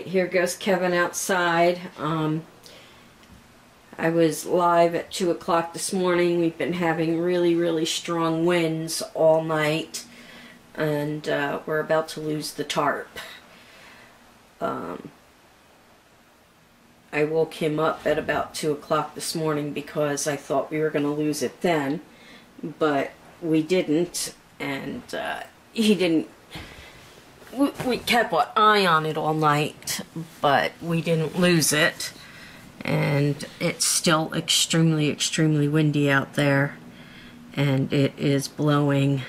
Here goes Kevin outside. I was live at 2 o'clock this morning. We've been having really strong winds all night, and we're about to lose the tarp. I woke him up at about 2 o'clock this morning because I thought we were going to lose it then, but we didn't, and he didn't. We kept an eye on it all night, but we didn't lose it. And it's still extremely windy out there. And it is blowing.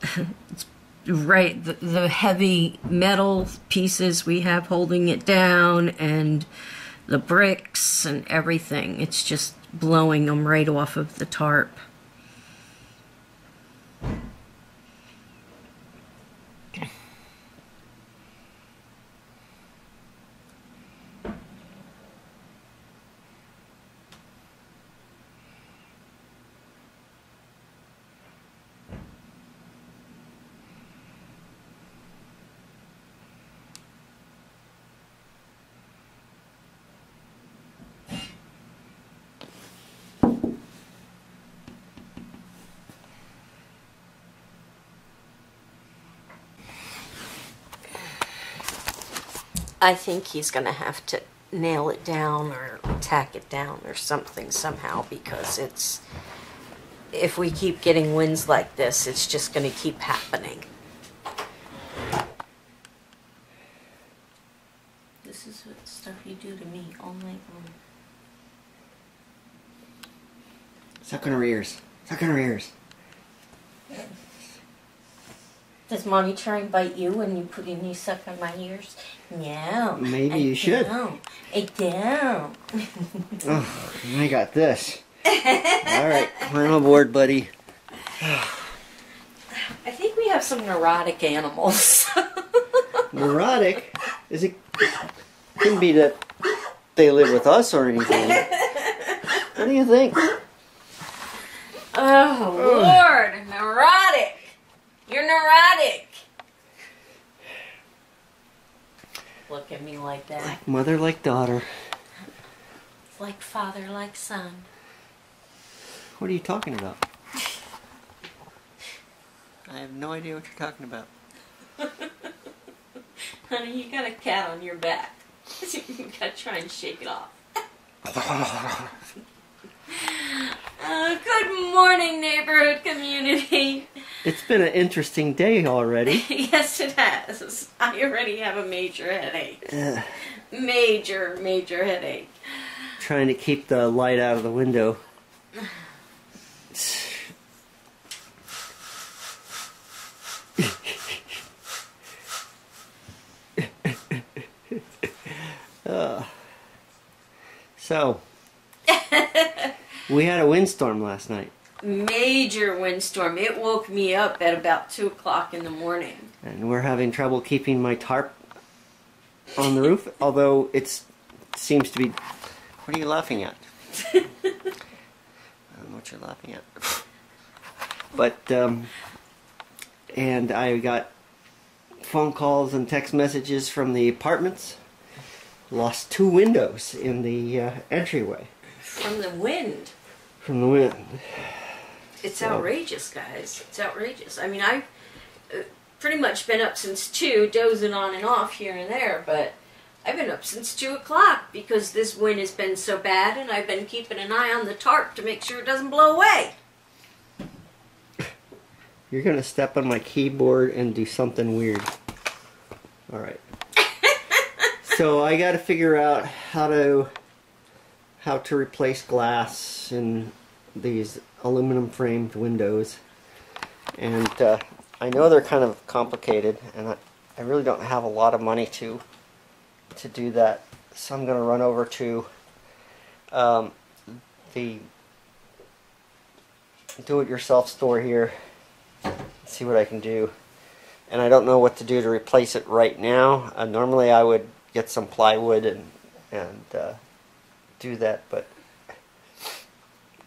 It's right, the heavy metal pieces we have holding it down, and the bricks and everything. It's just blowing them right off of the tarp. I think he's going to have to nail it down or tack it down or something somehow, because it's, if we keep getting winds like this, it's just going to keep happening. This is what stuff you do to me all night long. Suck on her ears. Suck on her ears. Does Mommy try and bite you when you put in you suck on my ears? No. Maybe you should. I don't. Oh, I got this. Alright, climb aboard, buddy. I think we have some neurotic animals. Neurotic? Is it? Couldn't be that they live with us or anything. What do you think? Oh, Lord, neurotic. You're neurotic. Look at me like that. Like mother, like daughter. It's like father, like son. What are you talking about? I have no idea what you're talking about. Honey, you got a cat on your back. You gotta try and shake it off. Good morning, neighborhood community. It's been an interesting day already. Yes, it has. I already have a major headache. Major headache. Trying to keep the light out of the window. So, we had a windstorm last night. Major windstorm. It woke me up at about 2 o'clock in the morning. And we're having trouble keeping my tarp on the roof, although it seems to be... What are you laughing at? I don't know what you're laughing at. But, and I got phone calls and text messages from the apartments. Lost 2 windows in the entryway. From the wind. From the wind. It's outrageous, guys. It's outrageous. I mean, I've pretty much been up since 2, dozing on and off here and there, but I've been up since 2 o'clock because this wind has been so bad, and I've been keeping an eye on the tarp to make sure it doesn't blow away. You're going to step on my keyboard and do something weird. Alright. So I got to figure out how to replace glass in these aluminum framed windows, and I know they're kind of complicated, and I really don't have a lot of money to do that, so I'm going to run over to the do-it-yourself store here, see what I can do. And I don't know what to do to replace it right now. Normally I would get some plywood and do that, but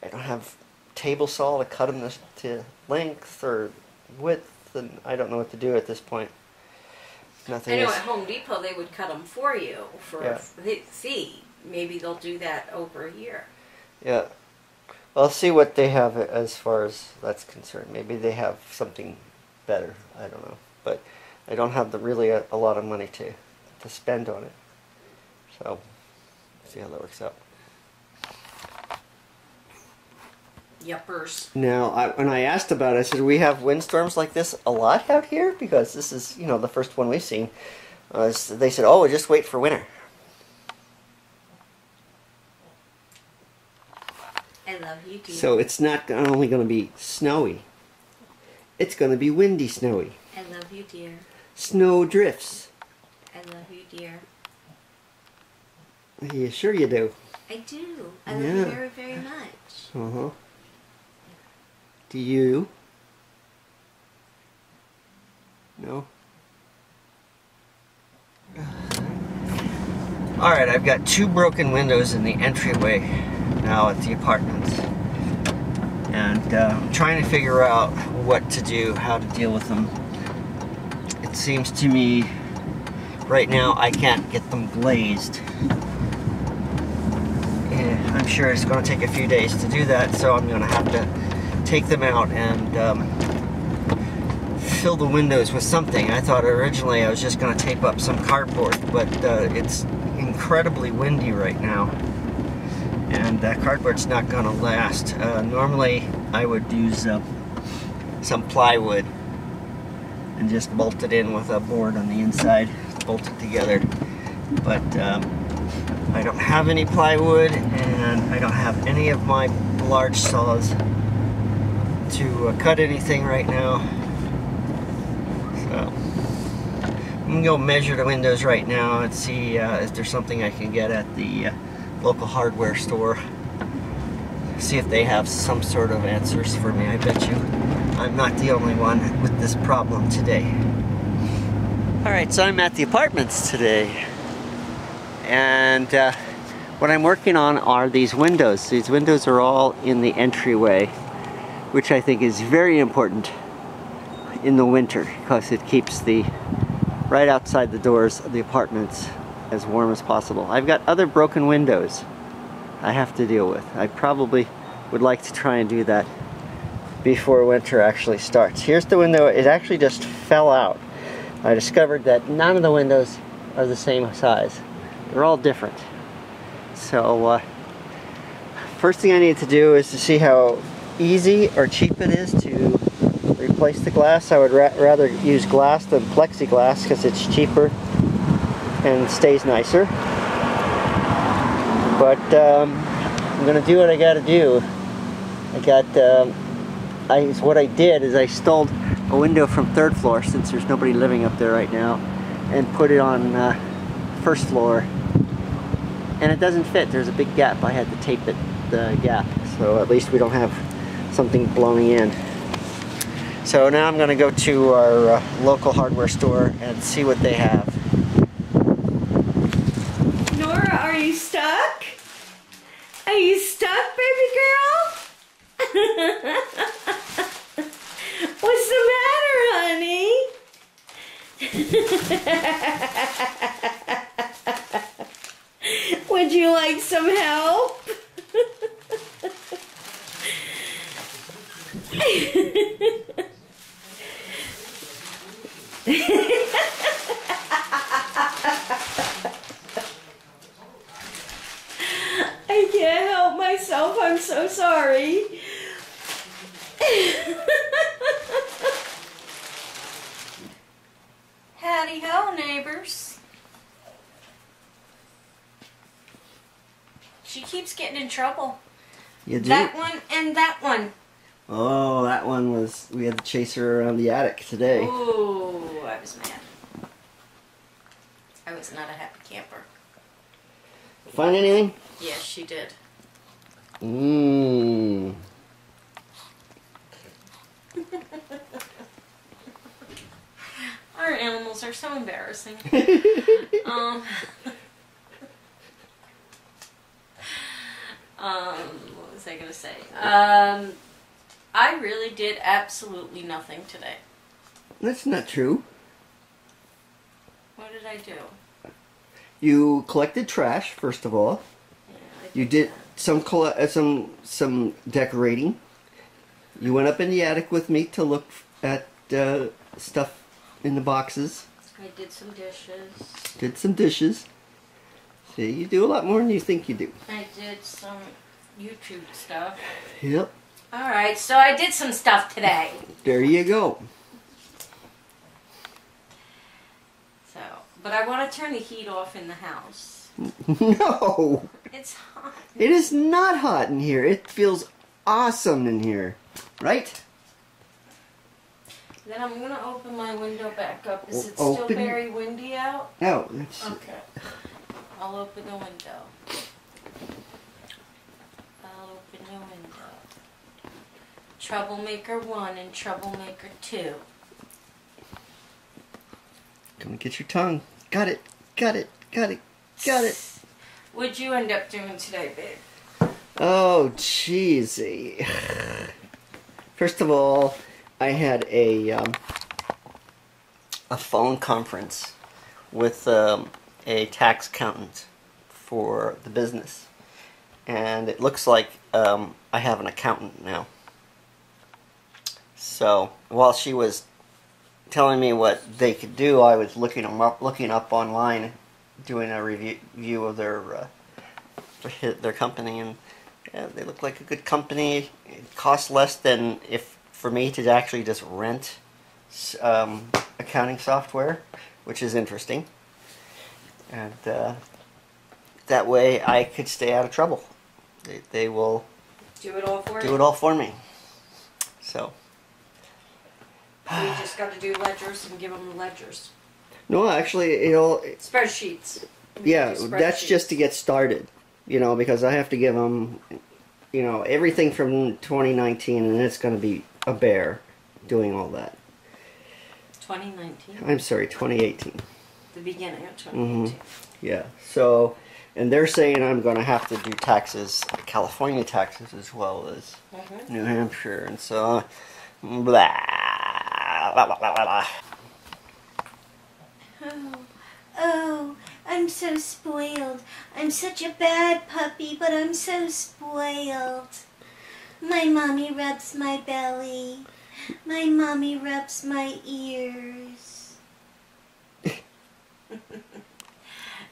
I don't have table saw to cut them to length or width, and I don't know what to do at this point. Nothing. I know is, at Home Depot they would cut them for you for yeah. see. Maybe they'll do that over here. Yeah. Well, I'll see what they have as far as that's concerned. Maybe they have something better. I don't know. But I don't have really a lot of money to spend on it. So, see how that works out. Yuppers. Now, when I asked about it, I said, we have windstorms like this a lot out here? Because this is, you know, the first one we've seen. They said, oh, just wait for winter. I love you, dear. So it's not only going to be snowy. It's going to be windy snowy. I love you, dear. Snow drifts. I love you, dear. Yeah, sure you do. I do. I love you very, very much. Uh-huh. Do you? No? Alright, I've got 2 broken windows in the entryway now at the apartments. And I'm trying to figure out what to do, how to deal with them. It seems to me right now I can't get them glazed. I'm sure it's going to take a few days to do that, so I'm going to have to take them out and fill the windows with something. I thought originally I was just going to tape up some cardboard, but it's incredibly windy right now, and that cardboard's not going to last. Normally I would use some plywood and just bolt it in with a board on the inside, bolt it together, but I don't have any plywood, and I don't have any of my large saws to cut anything right now. So I'm gonna go measure the windows right now and see if there's something I can get at the local hardware store. See if they have some sort of answers for me. I bet you I'm not the only one with this problem today. Alright, so I'm at the apartments today. And what I'm working on are these windows. These windows are all in the entryway, which I think is very important in the winter because it keeps the right outside the doors of the apartments as warm as possible. I've got other broken windows I have to deal with. I probably would like to try and do that before winter actually starts. Here's the window. It actually just fell out. I discovered that none of the windows are the same size. They're all different. So first thing I need to do is to see how easy or cheap it is to replace the glass. I would rather use glass than plexiglass because it's cheaper and stays nicer. But I'm gonna do what I gotta do. What I did is I stole a window from 3rd floor, since there's nobody living up there right now, and put it on 1st floor. And it doesn't fit. There's a big gap. I had to tape the gap, so at least we don't have something blowing in. So now I'm going to go to our local hardware store and see what they have. Nora, are you stuck? Are you stuck, baby girl? What's the matter, honey? Would you like some help? I can't help myself. I'm so sorry. Howdy ho, neighbors. She keeps getting in trouble. You do? That one and that one. Oh, that one was, we had to chase her around the attic today. Ooh, I was mad. I was not a happy camper. Find anything? Yes, she did. Mmm. Our animals are so embarrassing. What was I going to say? I really did absolutely nothing today. That's not true. What did I do? You collected trash, first of all. Yeah, You did some decorating. You went up in the attic with me to look at stuff in the boxes. I did some dishes. Did some dishes. See, you do a lot more than you think you do. I did some YouTube stuff. Yep. Alright, so I did some stuff today. There you go. So, but I want to turn the heat off in the house. No! It's hot. It is not hot in here. It feels awesome in here. Right? Then I'm going to open my window back up. Is it Open- still very windy out? No. That's... Okay. I'll open the window. I'll open the window. Troublemaker 1 and Troublemaker 2. Come and get your tongue. Got it. Got it. Got it. Got it. What'd you end up doing today, babe? Oh, jeez. First of all, I had a phone conference with a tax accountant for the business, and it looks like I have an accountant now. So while she was telling me what they could do, I was looking up online, doing a review of their company, and yeah, they look like a good company. It costs less than for me to actually just rent accounting software, which is interesting. And that way I could stay out of trouble. They will do it all for do you? it all for me. So. You just got to do ledgers and give them the ledgers. No, actually, Spreadsheets. Yeah, that's just to get started. You know, because I have to give them, you know, everything from 2019, and it's going to be a bear doing all that. 2019? I'm sorry, 2018. The beginning of 2018. Mm-hmm. Yeah, so, and they're saying I'm going to have to do taxes, California taxes, as well as New Hampshire, and so, blah, blah, blah, blah, blah. Oh, I'm so spoiled. I'm such a bad puppy, but I'm so spoiled. My mommy rubs my belly. My mommy rubs my ears.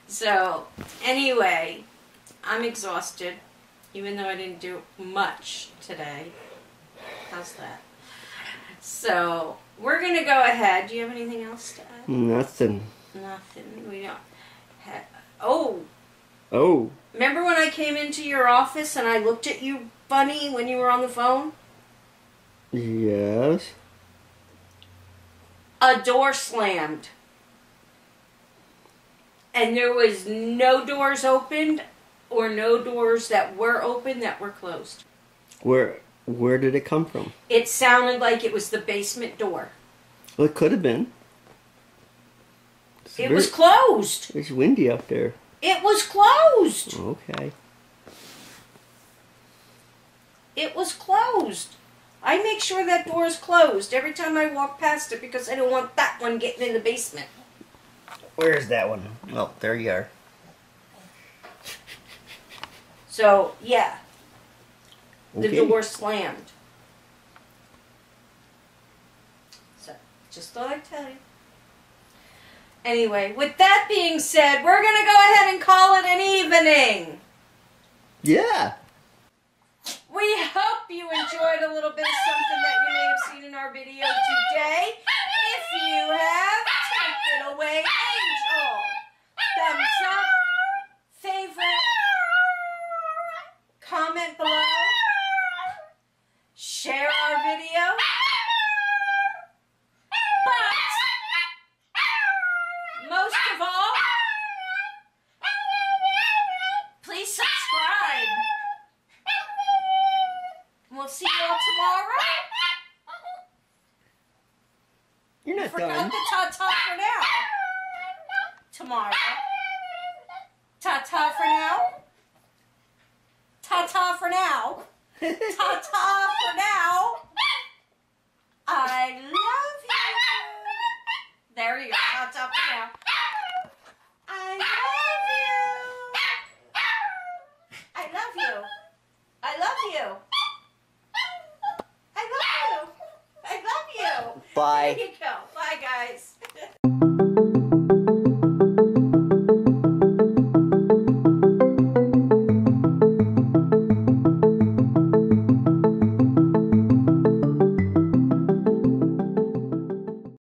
So, anyway, I'm exhausted, even though I didn't do much today. How's that? So, we're going to go ahead. Do you have anything else to add? Nothing. Nothing. We don't have... Oh! Oh. Remember when I came into your office and I looked at you funny when you were on the phone? Yes. A door slammed. And there was no doors opened or no doors that were open that were closed. Where did it come from? It sounded like it was the basement door. Well, it could have been. It was closed. It's windy up there. It was closed. Okay. It was closed. I make sure that door is closed every time I walk past it because I don't want that one getting in the basement. Where's that one? Oh, there you are. So, yeah. The Okay. door slammed. So, just thought I'd tell you. Anyway, with that being said, we're going to go ahead and call it an evening. Yeah. We hope you enjoyed a little bit of something that you may have seen in our video today. If you have, take it away, Angel. Thumbs up, favorite, comment below, share our video. But most of all, forgot done. the ta-ta for now. Tomorrow. Ta-ta for now. Ta-ta for now. Ta-ta for now. I love you. There you go. Ta-ta for now. I love you. I love you. I love you. I love you. I love you. Bye. There you go.